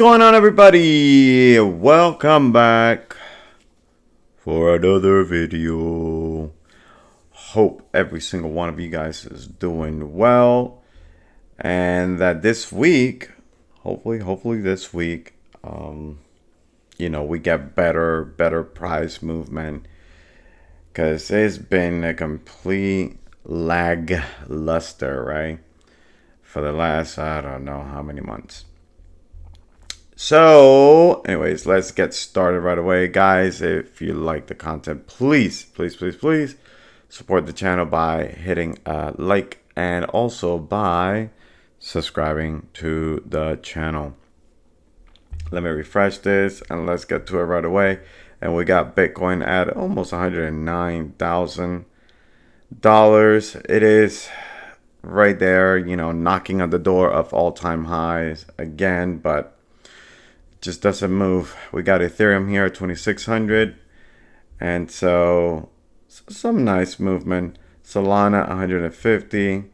Going on, everybody? Welcome back for another video. Hope every single one of you guys is doing well, and that this week, hopefully this week, we get better price movement, because it's been a complete lackluster, right, for the last, I don't know how many months. So, anyways, let's get started right away. Guys, if you like the content, please support the channel by hitting a like and also by subscribing to the channel. Let me refresh this and let's get to it right away. And we got Bitcoin at almost $109,000. It is right there, knocking on the door of all-time highs again, but just doesn't move. We got Ethereum here at 2600, and so some nice movement. Solana 150.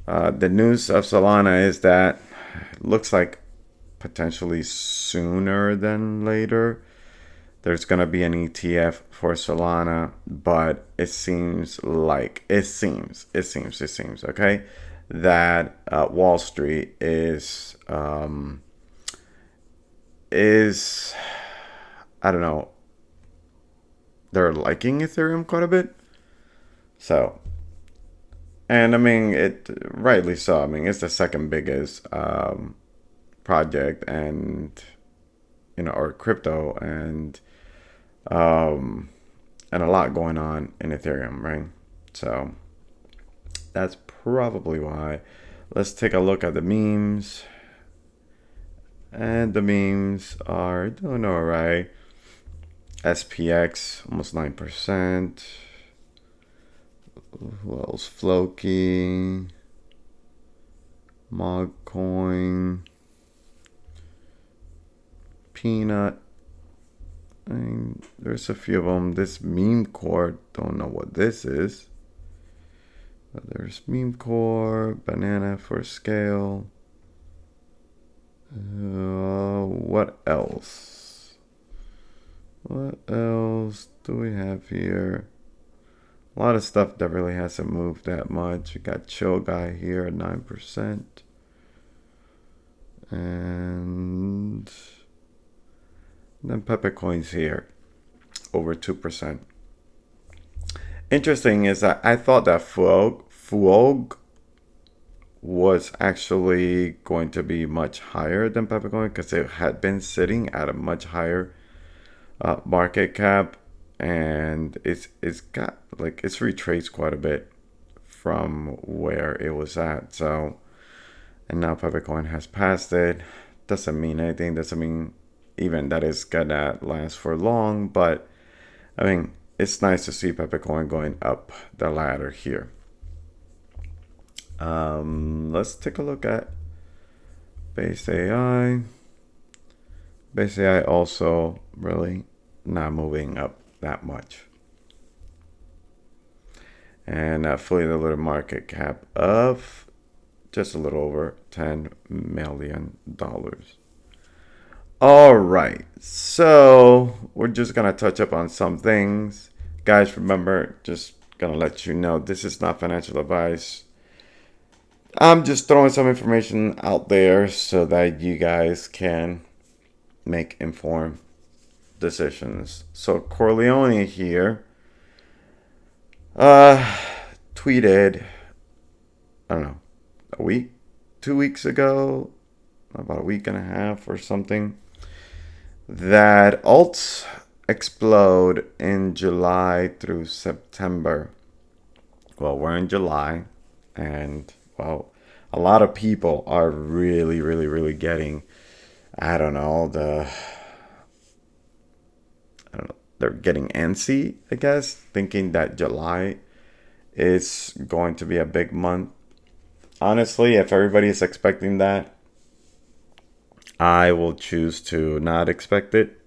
The news of Solana is that it looks like potentially sooner than later there's gonna be an ETF for Solana, but it seems okay, that Wall Street is I don't know, they're liking Ethereum quite a bit. So, and I mean, it rightly so. I mean, it's the second biggest project, and or crypto, and a lot going on in Ethereum, right? So that's probably why. Let's take a look at the memes. And the memes are doing alright. SPX almost 9%. Who else? Floki, Mogcoin, Peanut. I mean, there's a few of them. This meme core, don't know what this is. But there's meme core, banana for scale. What else? What else do we have here? A lot of stuff that really hasn't moved that much. We got Chill Guy here at 9%. And then Peppercoin's here, over 2%. Interesting is that I thought that Fuog was actually going to be much higher than Peppercoin, because it had been sitting at a much higher market cap, and it's got, like, it's retraced quite a bit from where it was at. So, and now Peppercoin has passed it. Doesn't mean anything. Doesn't mean even that it's gonna last for long, but I mean, it's nice to see Peppercoin going up the ladder here. Let's take a look at BasedAI. BasedAI also really not moving up that much. And fully diluted market cap of just a little over $10 million. All right, so we're just gonna touch up on some things. Guys, remember, just gonna let you know, this is not financial advice. I'm just throwing some information out there so that you guys can make informed decisions. So Corleone here tweeted, I don't know, a week, 2 weeks ago, about a week and a half or something, that alts explode in July through September. Well, we're in July, and well, a lot of people are really getting, I don't know, they're getting antsy, I guess, thinking that July is going to be a big month. Honestly, if everybody is expecting that, I will choose to not expect it.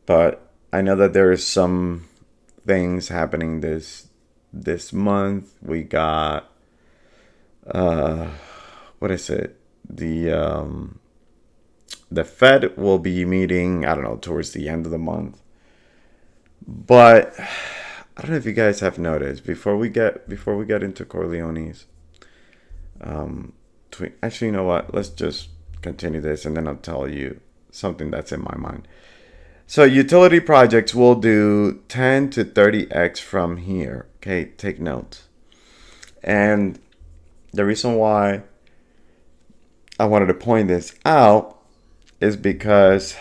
But I know that there is some things happening this month. We got what is it? The The Fed will be meeting, I don't know, towards the end of the month. But I don't know if you guys have noticed before we get into Corleone's tweet. Actually, you know what? Let's just continue this and then I'll tell you something that's in my mind. So utility projects will do 10 to 30x from here. Okay, take notes. And the reason why I wanted to point this out is because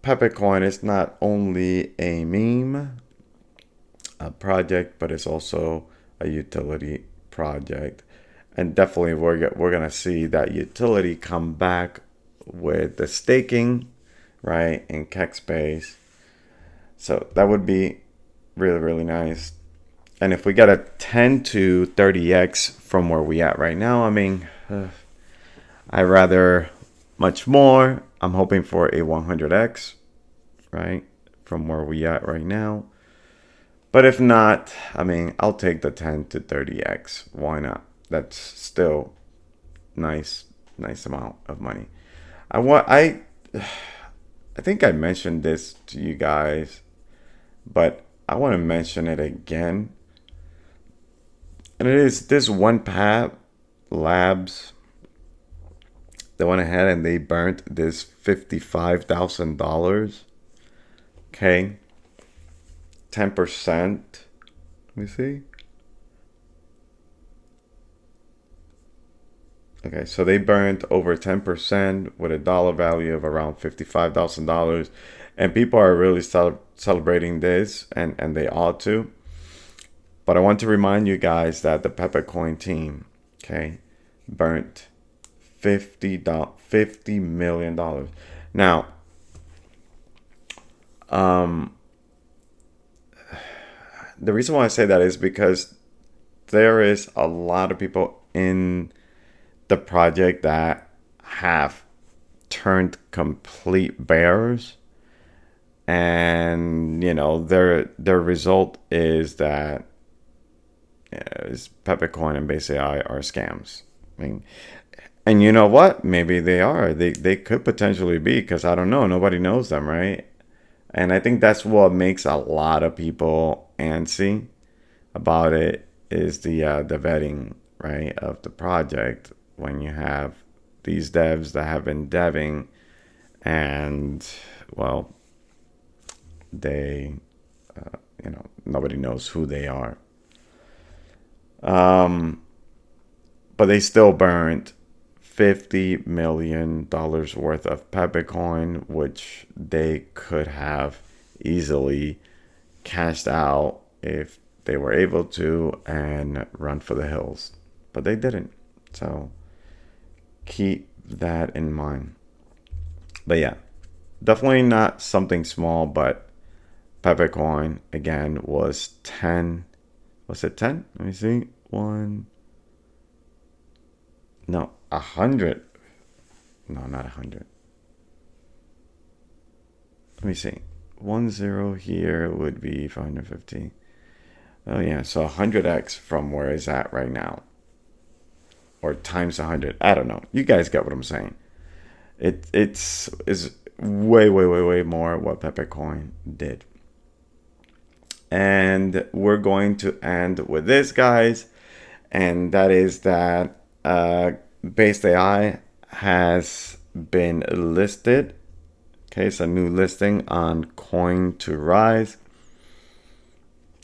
Peppercoin is not only a meme, a project, but it's also a utility project. And definitely we're gonna see that utility come back with the staking, right, in Kekistan. So that would be really, really nice. And if we get a 10 to 30x from where we at right now, I mean, I rather much more. I'm hoping for a 100x, right, from where we at right now. But if not, I mean, I'll take the 10 to 30x. Why not? That's still nice amount of money. I think I mentioned this to you guys, but I want to mention it again. And it is this One Pab Labs. They went ahead and they burnt this $55,000. Okay. 10%. Let me see. Okay, so they burned over 10% with a dollar value of around $55,000. And people are really celebrating this, and they ought to. But I want to remind you guys that the Peppercoin team, okay, burnt $50 million. Now, the reason why I say that is because there is a lot of people in the project that have turned complete bears, and you know their result is that is Peppercoin and BasedAI are scams. I mean, and you know what? Maybe they are. They could potentially be, because I don't know. Nobody knows them, right? And I think that's what makes a lot of people antsy about it, is the vetting, right, of the project. When you have these devs that have been deving, and well, they nobody knows who they are. But they still burned $50 million worth of Peppercoin, which they could have easily cashed out if they were able to and run for the hills. But they didn't. So keep that in mind. But yeah, definitely not something small, but Peppercoin again was 10. Was it 10? Let me see. 100. No, not 100. Let me see. 10 here would be 550. Oh yeah, so 100x from where it's at right now, or times 100. I don't know. You guys get what I'm saying. It's way more what Peppercoin did. And we're going to end with this, guys, and that is that BasedAI has been listed. Okay, it's a new listing on Coin2Rise.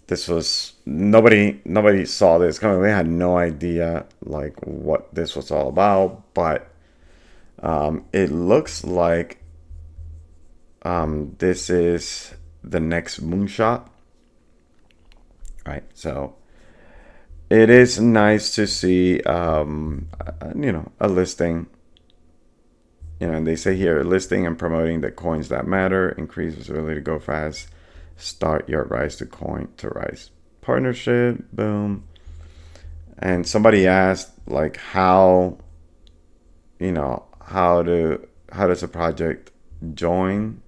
This was nobody saw this coming. We had no idea like what this was all about, but it looks like this is the next moonshot, right? So it is nice to see a listing. And they say here, listing and promoting the coins that matter, increase visibility to go fast, start your rise to Coin2Rise partnership, boom. And somebody asked like how does a project join?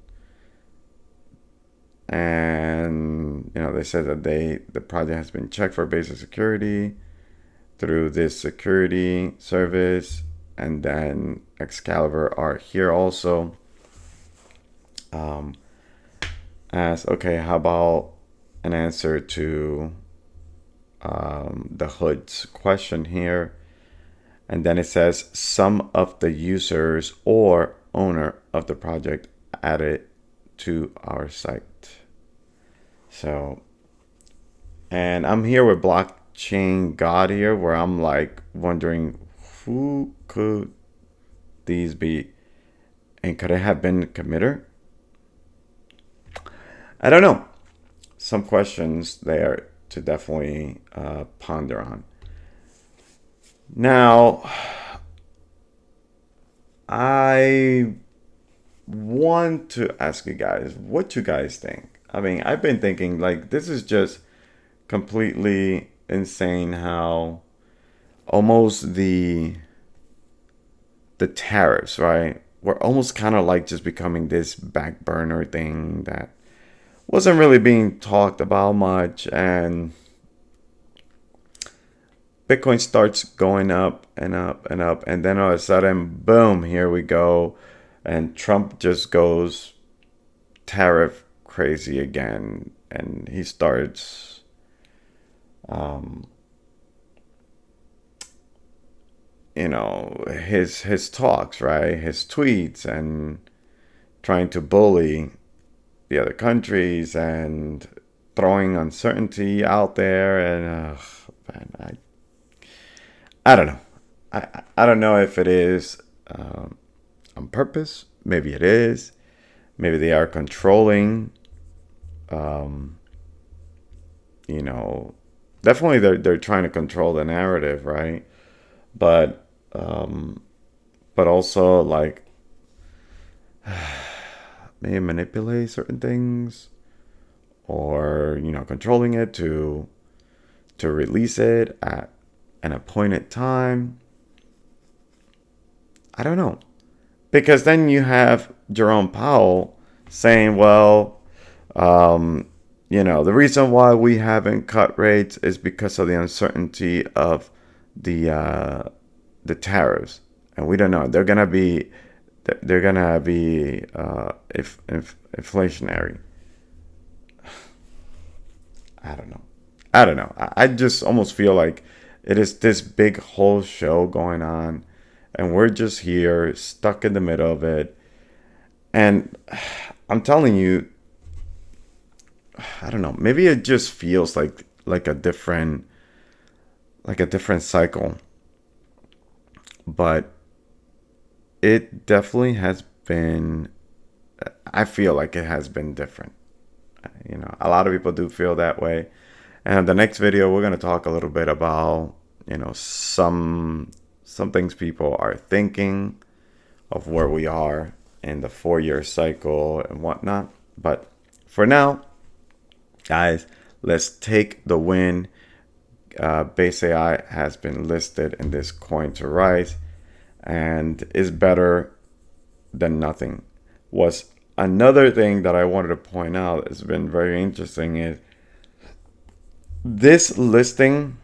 And they said that the project has been checked for basic security through this security service, and then Excalibur are here also. Um, Ask, okay, how about an answer to the hood's question here? And then it says some of the users or owner of the project added to our site. So, and I'm here with Blockchain God here, where I'm like wondering who could these be, and could it have been a committer? I don't know. Some questions there to definitely ponder on. Now, I want to ask you guys what you guys think. I mean, I've been thinking like this is just completely insane how almost the tariffs, right? Were almost kind of like just becoming this back burner thing that wasn't really being talked about much, and Bitcoin starts going up and up and up, and then all of a sudden, boom, here we go, and Trump just goes tariff crazy again, and he starts, um, his talks, right, his tweets, and trying to bully the other countries and throwing uncertainty out there, and man, I don't know. I don't know if it is on purpose. Maybe it is. Maybe they are controlling. Um, you know, Definitely they're trying to control the narrative, right? But um, but also like maybe manipulate certain things, or controlling it to release it at an appointed time. I don't know. Because then you have Jerome Powell saying, well, the reason why we haven't cut rates is because of the uncertainty of the uh, the tariffs, and we don't know. They're gonna be if inflationary. I don't know. I don't know. I just almost feel like it is this big whole show going on, and we're just here stuck in the middle of it. And I'm telling you, I don't know. Maybe it just feels like a different cycle, but it definitely has been. I feel like it has been different. A lot of people do feel that way. And the next video, we're gonna talk a little bit about some things people are thinking of where we are in the 4-year cycle and whatnot. But for now, guys, let's take the win. BasedAI has been listed in this coin to rise and is better than nothing. Was another thing that I wanted to point out has been very interesting is this listing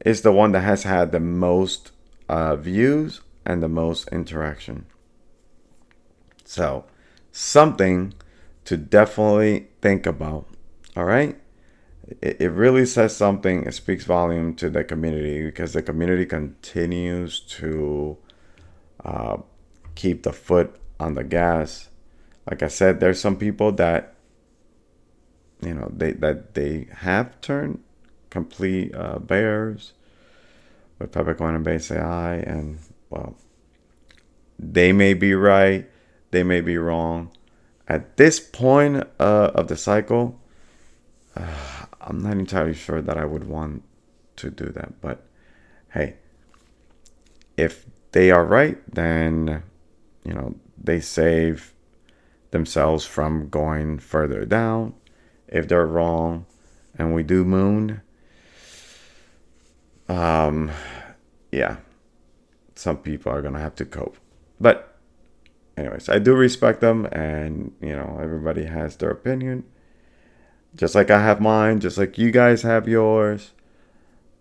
is the one that has had the most views and the most interaction. So, something to definitely think about. All right? It really says something. It speaks volume to the community because the community continues to uh, keep the foot on the gas. Like I said, there's some people that they have turned complete bears with Peppercoin and BasedAI, and well, they may be right, they may be wrong. At this point of the cycle, I'm not entirely sure that I would want to do that. But hey, if they are right, then they save themselves from going further down. If they're wrong, and we do moon, yeah, some people are gonna have to cope. But anyways, I do respect them, and everybody has their opinion. Just like I have mine, just like you guys have yours.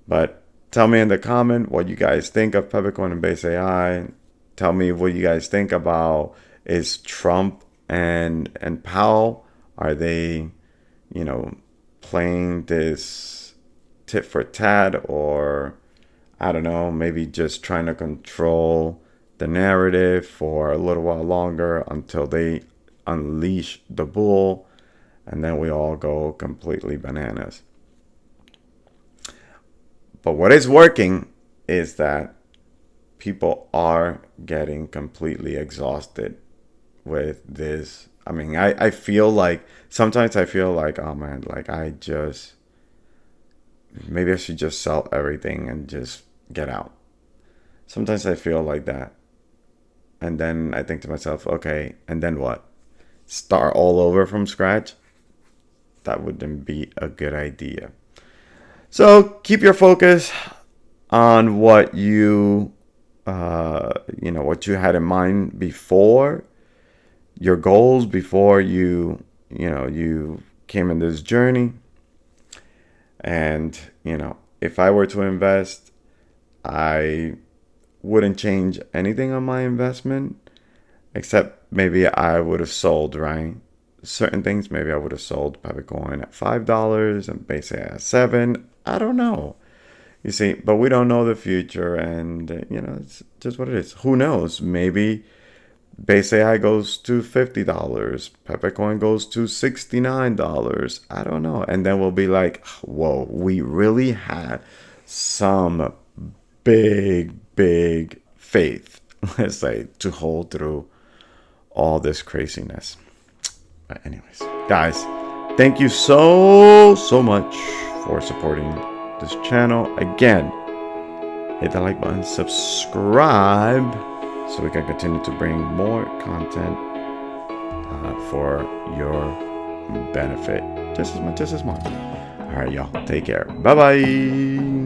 But tell me in the comment what you guys think of Peppercoin and BasedAI. Tell me what you guys think about, is Trump and Powell, are they, you know, playing this tit for tat, or I don't know, maybe just trying to control the narrative for a little while longer until they unleash the bull, and then we all go completely bananas. But what is working is that people are getting completely exhausted with this. I mean, I feel like sometimes I feel like, oh man, like maybe I should just sell everything and just get out. Sometimes I feel like that. And then I think to myself, okay, and then what? Start all over from scratch? That wouldn't be a good idea. So keep your focus on what what you had in mind before, your goals before you came in this journey. And if I were to invest, I wouldn't change anything on my investment, except maybe I would have sold, right? Certain things, maybe I would have sold Peppercoin at $5 and basically at 7. I don't know. You see, but we don't know the future, and it's just what it is. Who knows? Maybe BasedAI goes to $50, Peppercoin goes to $69. I don't know. And then we'll be like, whoa, we really had some big faith, let's say, to hold through all this craziness. But anyways, guys, thank you so much for supporting this channel. Again, hit the like button, subscribe, so we can continue to bring more content for your benefit, just as much as mine. All right, y'all, take care. Bye bye.